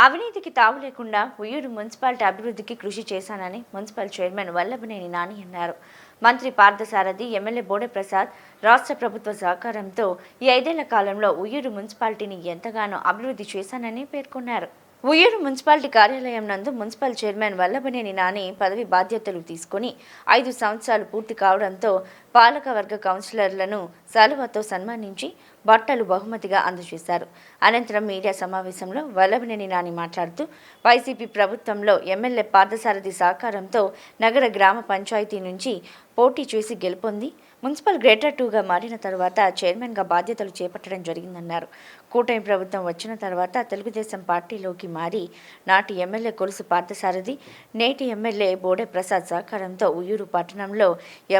అవినీతికి తావు లేకుండా ఉయ్యూరు మున్సిపాలిటీ అభివృద్ధికి కృషి చేశానని మున్సిపల్ చైర్మన్ వల్లభనేని నాని అన్నారు. మంత్రి పార్థసారథి, ఎమ్మెల్యే బోడే ప్రసాద్, రాష్ట్ర ప్రభుత్వ సహకారంతో ఈ 5 ఏళ్ల కాలంలో ఉయ్యూరు మున్సిపాలిటీని ఎంతగానో అభివృద్ధి చేశానని పేర్కొన్నారు. ఉయ్యూరు మున్సిపాలిటీ కార్యాలయం నందు మున్సిపల్ చైర్మన్ వల్లభనేని నాని పదవి బాధ్యతలు తీసుకుని 5 సంవత్సరాలు పూర్తి కావడంతో పాలకవర్గ కౌన్సిలర్లను శాలువాతో సన్మానించి బట్టలు బహుమతిగా అందజేశారు. అనంతరం మీడియా సమావేశంలో వల్లభనేని నాని మాట్లాడుతూ వైసీపీ ప్రభుత్వంలో ఎమ్మెల్యే పార్థసారథి సహకారంతో నగర గ్రామ పంచాయతీ నుంచి పోటీ చేసి గెలుపొంది మున్సిపల్ గ్రేటర్ 2గా మారిన తర్వాత చైర్మన్గా బాధ్యతలు చేపట్టడం జరిగిందన్నారు. కూటమి ప్రభుత్వం వచ్చిన తర్వాత తెలుగుదేశం పార్టీలోకి మారి నాటి ఎమ్మెల్యే కొలుసు పార్థసారథి, నేటి ఎమ్మెల్యే బోడే ప్రసాద్ సహకారంతో ఉయ్యూరు పట్టణంలో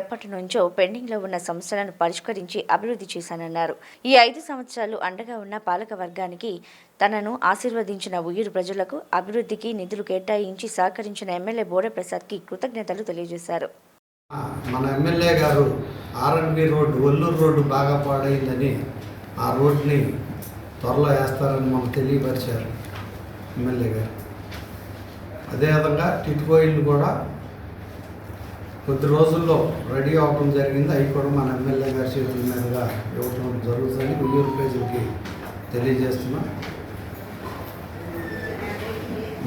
ఎప్పటి నుంచో పెండింగ్లో ఉన్న సమస్యలను పరిష్కరించి అభివృద్ధి చేశానన్నారు. ఈ 5 సంవత్సరాలు అండగా ఉన్న పాలక వర్గానికి తనను ఆశీర్వదించిన ఉయ్యూరు ప్రజలకు అభివృద్ధికి నిధులు కేటాయించి సహకరించిన ఎమ్మెల్యే బోడే ప్రసాద్కి కృతజ్ఞతలు తెలియజేశారు. మన ఎమ్మెల్యే గారు ఆర్ఎన్బి రోడ్డు, ఒల్లూరు రోడ్డు బాగా పాడైందని ఆ రోడ్ని త్వరలో వేస్తారని మనకు తెలియపరిచారు ఎమ్మెల్యే గారు. అదేవిధంగా టిట్కో ఇల్లు కూడా కొద్ది రోజుల్లో రెడీ అవ్వడం జరిగింది. అవి కూడా మన ఎమ్మెల్యే గారి చేతుల మీదుగా ఇవ్వటం జరుగుతుందని ఉయ్యూరు ప్రజలకి తెలియజేస్తున్నాం.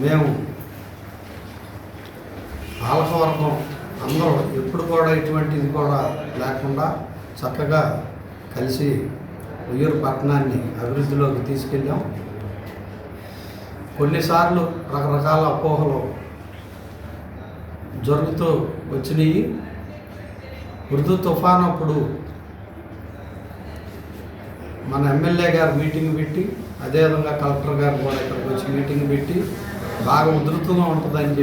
మేము పాలకవర్గం అందరూ ఎప్పుడు కూడా ఇటువంటిది కూడా లేకుండా చక్కగా కలిసి ఉయ్యూరు పట్టణాన్ని అభివృద్ధిలోకి తీసుకెళ్ళాం. కొన్నిసార్లు రకరకాల అపోహలు జరుగుతూ వచ్చినాయి. ఉర్దూ తుఫాన్ అప్పుడు మన ఎమ్మెల్యే గారు మీటింగ్ పెట్టి, అదేవిధంగా కలెక్టర్ గారు కూడా ఇక్కడికి వచ్చి మీటింగ్ పెట్టి బాగా ఉధృతంగా ఉంటుందని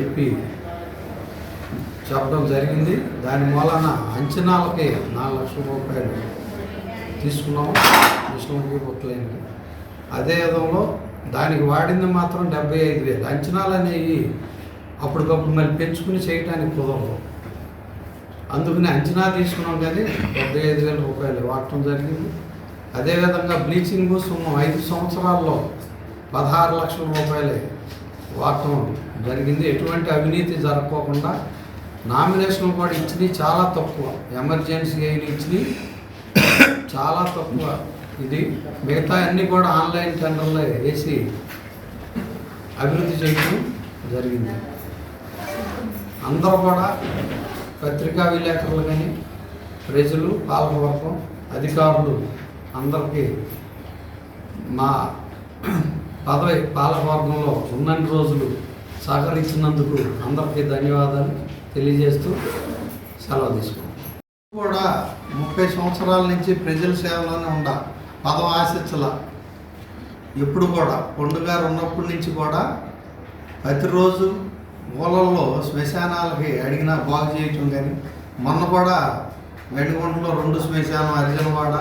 చెప్పడం జరిగింది. దాని మూలాన అంచనాలకి 4 లక్షల రూపాయలు తీసుకున్నాము మిషన్లకి, బుక్లైన్కి. అదే విధంలో దానికి వాడింది మాత్రం 75,000. అంచనాలు అనేవి అప్పటికప్పుడు మళ్ళీ పెంచుకుని చేయడానికి కుదరదు. అందుకని అంచనా తీసుకున్నాం కానీ 75,000 రూపాయలు వాడటం జరిగింది. అదేవిధంగా బ్లీచింగ్ సుమ్మం 5 సంవత్సరాల్లో 16 లక్షల రూపాయలే వాడటం జరిగింది. ఎటువంటి అవినీతి జరగకోకుండా నామినేషన్ కూడా ఇచ్చినవి చాలా తక్కువ, ఎమర్జెన్సీ అయిన ఇచ్చినవి చాలా తక్కువ. ఇది మిగతా అన్నీ కూడా ఆన్లైన్ టెండర్లో వేసి అభివృద్ధి చేయడం జరిగింది. అందరూ కూడా పత్రికా విలేకరులు కానీ, ప్రజలు, పాలకవర్గం, అధికారులు అందరికీ మా పదవి పాలకవర్గంలో ఉన్నన్ని రోజులు సహకరించినందుకు అందరికీ ధన్యవాదాలు తెలియజేస్తూ సెలవు తీసుకున్నాం. కూడా 30 సంవత్సరాల నుంచి ప్రజల సేవలోనే ఉండ, పదవి ఆశించాల. ఎప్పుడు కూడా పండుగారు ఉన్నప్పటి నుంచి కూడా ప్రతిరోజు మూలల్లో శ్మశానాలకి అడిగినా బాగు చేయటం. కానీ మొన్న కూడా వెండిగుంటలో 2 శ్మశానం, అరిజనవాడ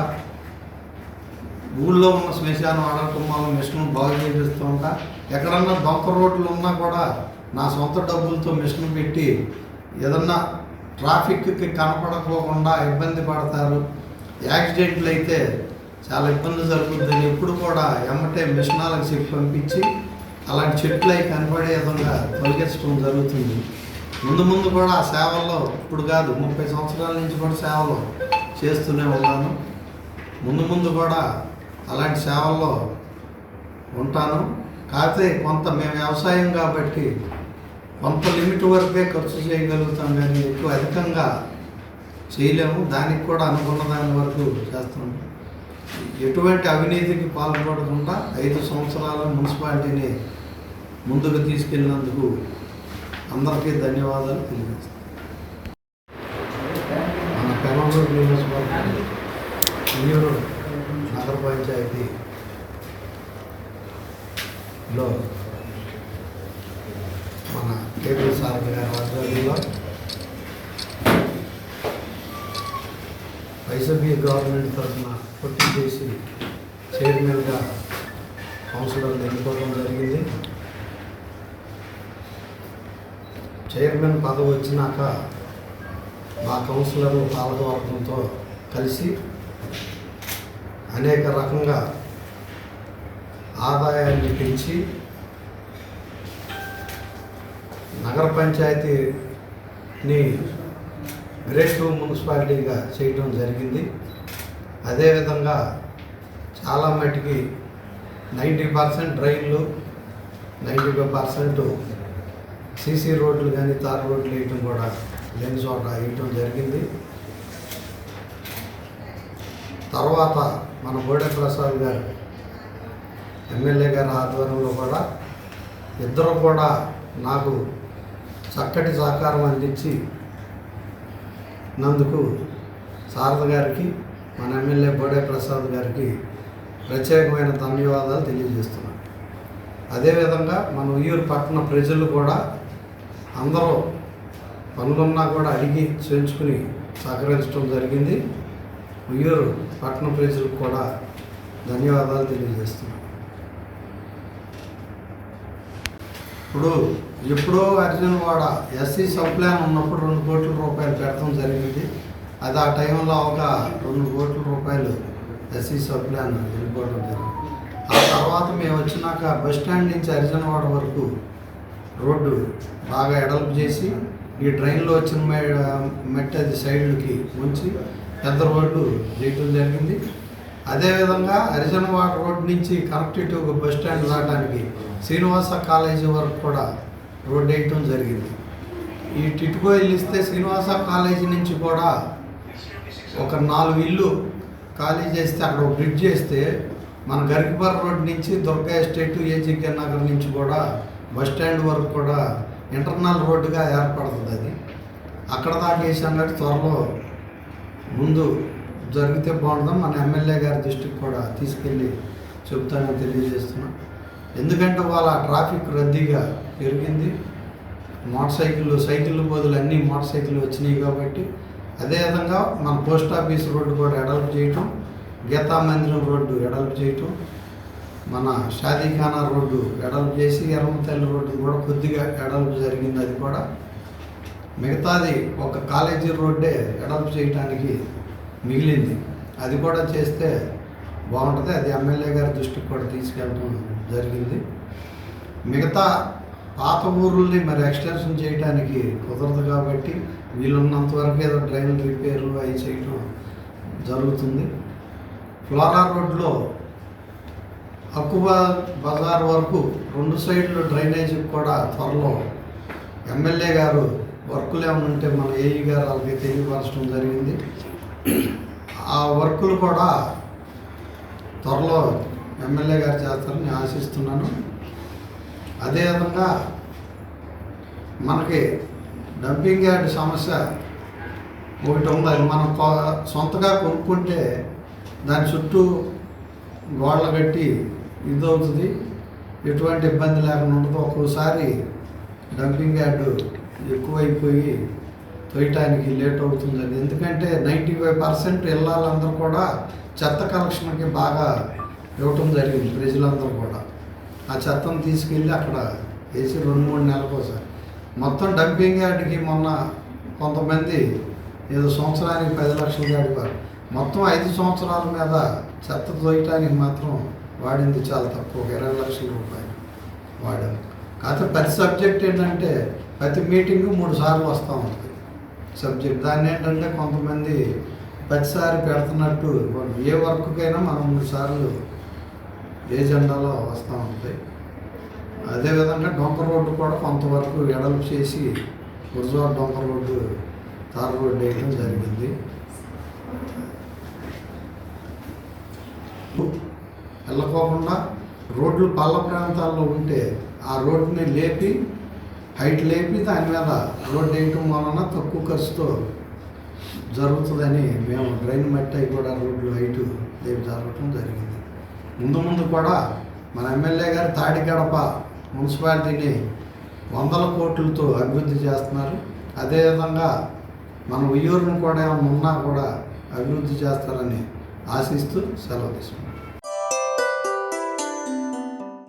ఊళ్ళో ఉన్న శ్మశానం అడగటం వల్ల మిషన్ బాగు చేపిస్తూ ఉంటా. ఎక్కడన్నా దొంగ రోడ్లు ఉన్నా కూడా నా సొంత డబ్బులతో మిషన్ పెట్టి ఏదన్నా ట్రాఫిక్కి కనపడకోకుండా ఇబ్బంది పడతారు, యాక్సిడెంట్లు అయితే చాలా ఇబ్బంది జరుగుతుందని ఎప్పుడు కూడా ఎమ్మటే మిషనాలకు చెప్పి పంపించి అలాంటి చెట్లు అవి కనపడే విధంగా తొలగించడం జరుగుతుంది. ముందు కూడా ఆ సేవల్లో, ఇప్పుడు కాదు 30 సంవత్సరాల నుంచి కూడా సేవలు చేస్తూనే ఉన్నాను. ముందు కూడా అలాంటి సేవల్లో ఉంటాను. కాకపోతే కొంత మేము వ్యవసాయం కాబట్టి కొంత లిమిట్ వరకే ఖర్చు చేయగలుగుతాం, కానీ ఎక్కువ అధికంగా చేయలేము. దానికి కూడా అనుకున్న దాని వరకు చేస్తాం. ఎటువంటి అవినీతికి పాల్పడకుండా 5 సంవత్సరాల మున్సిపాలిటీని ముందుకు తీసుకెళ్ళినందుకు అందరికీ ధన్యవాదాలు తెలియజేస్తాం. మన పెనమలూరు నియోజకవర్గం ఉయ్యూరు నగర పంచాయతీలో మన కేబుల్ సారథి గారి ఆధ్వర్యంలో వైసీపీ గవర్నమెంట్ తరఫున పోటీ చేసి చైర్మన్గా కౌన్సిలర్లు ఎన్నుకోవడం జరిగింది. చైర్మన్ పదవి వచ్చినాక మా కౌన్సిలర్ పాలకవర్గంతో కలిసి అనేక రకంగా ఆదాయాన్ని పెంచి నగర పంచాయతీని గ్రేడ్ 2 మున్సిపాలిటీగా చేయడం జరిగింది. అదేవిధంగా చాలా మటుకి 90% డ్రైన్లు, 95% సీసీ రోడ్లు కానీ తార్ రోడ్లు వేయటం కూడా లేని చోట వేయటం జరిగింది. తర్వాత మన బోడే ప్రసాద్ గారు ఎమ్మెల్యే గారి ఆధ్వర్యంలో కూడా ఇద్దరు కూడా నాకు చక్కటి సహకారం అందించి నందుకు శారద గారికి మన ఎమ్మెల్యే బోడే ప్రసాద్ గారికి ప్రత్యేకమైన ధన్యవాదాలు తెలియజేస్తున్నాను. అదేవిధంగా మన ఉయ్యూరు పట్టణ ప్రజలు కూడా అందరూ పనులున్నా కూడా అడిగి చేయించుకుని సహకరించడం జరిగింది. ఉయ్యూరు పట్టణ ప్రజలకు కూడా ధన్యవాదాలు తెలియజేస్తున్నాను. ఇప్పుడు ఎప్పుడో అర్జున్వాడ ఎస్సీ సబ్ ప్లాన్ ఉన్నప్పుడు 2 కోట్ల రూపాయలు పెట్టడం జరిగింది. అది ఆ టైంలో ఒక 2 కోట్ల రూపాయలు ఎస్సీ సబ్ ప్లాన్ వెళ్ళిపోవడం జరిగింది. ఆ తర్వాత మేము వచ్చినాక బస్ స్టాండ్ నుంచి అర్జున్వాడ వరకు రోడ్డు బాగా ఎడల్పు చేసి ఈ ట్రైన్లో వచ్చిన మట్టి అది సైడ్లకి ఉంచి పెద్ద రోడ్డు చేయడం జరిగింది. అదేవిధంగా హరిజనవాడ రోడ్ నుంచి కనెక్టివ్ బస్ స్టాండ్ రావడానికి శ్రీనివాస కాలేజీ వరకు కూడా రోడ్డు వేయటం జరిగింది. ఈ టిట్కో ఇల్లు ఇస్తే శ్రీనివాస కాలేజీ నుంచి కూడా ఒక 4 ఇల్లు ఖాళీ చేస్తే అక్కడ ఒక బ్రిడ్జ్ చేస్తే మన గరికపర రోడ్ నుంచి దుర్గా ఎస్టేట్ ఏజీకే నగర్ నుంచి కూడా బస్ స్టాండ్ వరకు కూడా ఇంటర్నల్ రోడ్డుగా ఏర్పడుతుంది. అది అక్కడ దాకా వేసాం కాబట్టి త్వరలో ముందు జరిగితే బాగుంటుందని మన ఎమ్మెల్యే గారి దృష్టికి కూడా తీసుకెళ్ళి చెప్తానని తెలియజేస్తున్నాం. ఎందుకంటే వాళ్ళ ట్రాఫిక్ రద్దీగా పెరిగింది. సైకిళ్ళు బదులు అన్నీ మోటార్ సైకిళ్ళు వచ్చినాయి కాబట్టి. అదేవిధంగా మన పోస్ట్ ఆఫీస్ రోడ్డు కూడా ఎడల్పు చేయటం, గీతా మందిరం రోడ్డు ఎడల్పు చేయటం, మన షాదీఖానా రోడ్డు ఎడల్పు చేసి ఎర్రమతల్లి రోడ్డు కూడా కొద్దిగా ఎడల్పు జరిగింది. అది కూడా మిగతాది ఒక కాలేజీ రోడ్డే ఎడల్పు చేయడానికి మిగిలింది. అది కూడా చేస్తే బాగుంటుంది. అది ఎమ్మెల్యే గారి దృష్టికి కూడా తీసుకెళ్ళడం జరిగింది. మిగతా పాత ఊర్లని మరి ఎక్స్టెన్షన్ చేయడానికి కుదరదు కాబట్టి వీలున్నంత వరకు ఏదో డ్రైన్ రిపేర్లు అవి చేయడం జరుగుతుంది. ఫ్లోరా రోడ్లో అక్కుబా బజార్ వరకు 2 సైడ్లు డ్రైనేజీ కూడా త్వరలో ఎమ్మెల్యే గారు వర్కులు ఏమైనా ఉంటే మన ఏఈ గారు వాళ్ళకి తెలియపరచడం జరిగింది. ఆ వర్కులు కూడా త్వరలో ఎమ్మెల్యే గారు చేస్తారని ఆశిస్తున్నాను. అదేవిధంగా మనకి డంపింగ్ యార్డ్ సమస్య ఒకటి ఉంది. అది మనం సొంతగా కొనుక్కుంటే దాని చుట్టూ గోడలు కట్టి ఇదవుతుంది, ఎటువంటి ఇబ్బంది లేకుండా ఉండదు. ఒక్కోసారి డంపింగ్ యార్డు ఎక్కువైపోయి తోయటానికి లేట్ అవుతుంది. అది ఎందుకంటే 95% ఇళ్ళందరూ కూడా చెత్త కలెక్షన్కి బాగా ఇవ్వటం జరిగింది. ప్రజలందరూ కూడా ఆ చెత్తను తీసుకెళ్ళి అక్కడ వేసి 2-3 నెలలకోసారి మొత్తం డంపింగ్ యార్డ్కి మొన్న కొంతమంది ఏదో సంవత్సరానికి 10 లక్షలు అడిగారు. మొత్తం 5 సంవత్సరాల మీద చెత్త తోయటానికి మాత్రం వాడింది చాలా తక్కువ, 20 లక్షల రూపాయలు వాడారు. కాకపోతే ప్రతి సబ్జెక్ట్ ఏంటంటే ప్రతి మీటింగు 3 సార్లు వస్తూ ఉంటుంది సబ్జెక్ట్. దాన్ని ఏంటంటే కొంతమంది ప్రతిసారి పెడుతున్నట్టు ఏ వర్క్కైనా మనం 3 సార్లు ఏజెండాలో వస్తూ ఉంటాయి. అదేవిధంగా డొంక రోడ్డు కూడా కొంతవరకు ఎడల్పు చేసి గురుజాడ డొంక రోడ్డు తార్ రోడ్డు వేయడం జరిగింది. వెళ్ళకోకుండా రోడ్లు పల్ల ప్రాంతాల్లో ఉంటే ఆ రోడ్డుని లేపి హైట్ లేపి దాని మీద రోడ్డు వేయటం వలన తక్కువ ఖర్చుతో జరుగుతుందని మేము డ్రైన్ మట్టి కూడా రోడ్లు హైటు లేపి జరగటం జరిగింది. ముందు కూడా మన ఎమ్మెల్యే గారు తాడిగడప మున్సిపాలిటీని 100 కోట్లతో అభివృద్ధి చేస్తున్నారు. అదేవిధంగా మన ఉయ్యూరును కూడా ఏమైనా ఉన్నా కూడా అభివృద్ధి చేస్తారని ఆశిస్తూ సెలవు తీసుకుంటాం.